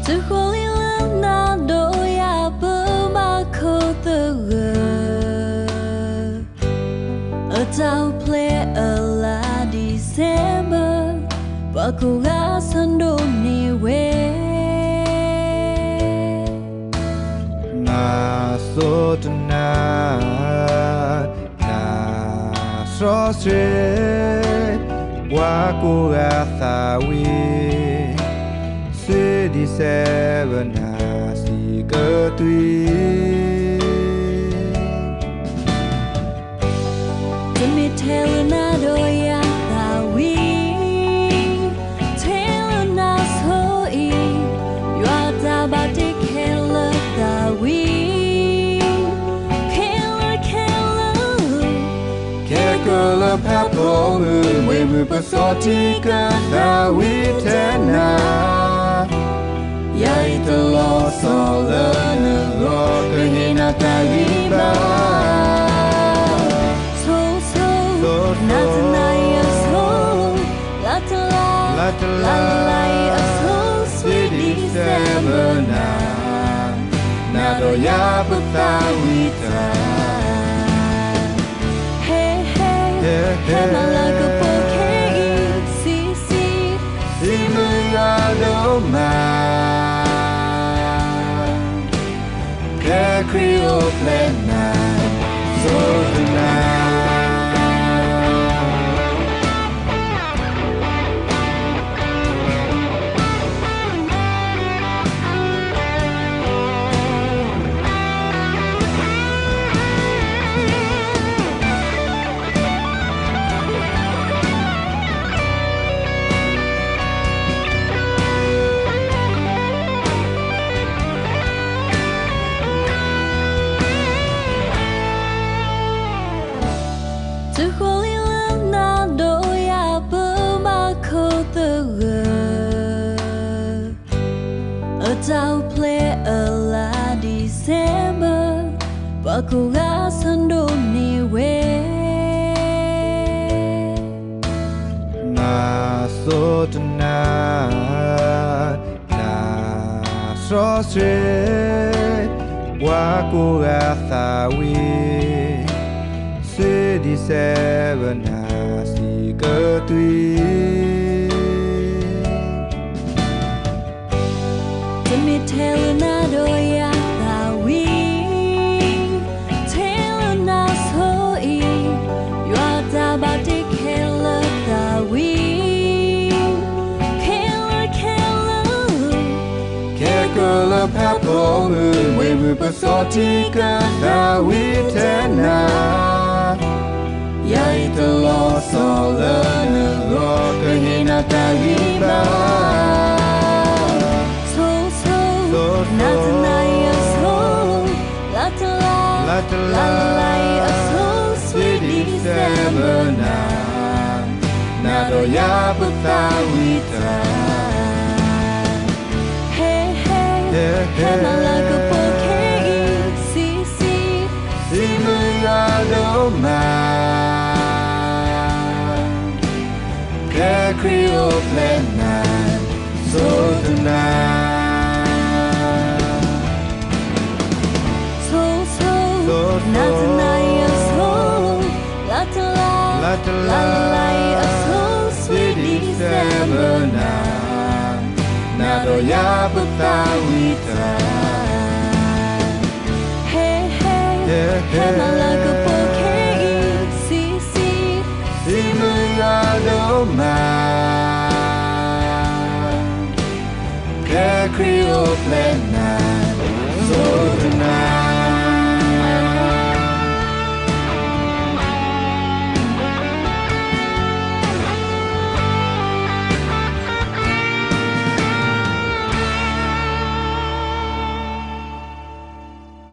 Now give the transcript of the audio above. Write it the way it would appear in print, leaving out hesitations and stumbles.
từ khối lớn na đôi à bơ mà khô từ ở tàu play ở là December và cô gái sân đô nề quê na so na so se wa cô gái ta vi se di se na si cơ tùy Tell na doya ta we tell na so e you are ta ba te kela ta we kela papo we mu pasoti ka ta we tena yai to lo so la na lo ka hina ta vi ba la so sweet December na do ya puta wita hey malaga poke si mu ya do ma ke krio plena so tonight từ khối lớn na đôi à bơ mà khô từ ở tàu play ở là December và cô gái sân đô nề quê na so so se wa cô gái ta vi se di se na si cơ tùy tell na doya ta we tell na so e you are ta ba te kela ta we kela papo we mu pasoti ka ta we tena yai to lo so la na lo ka hina ta vi ba na tonight so la so sweet December na do ya puta wita hey malaga poke si mu ya do ma ke krio plena so tonight na tonight so sweet December na do ya puta wita hey malaga poke si mu ya do ma ke krio plena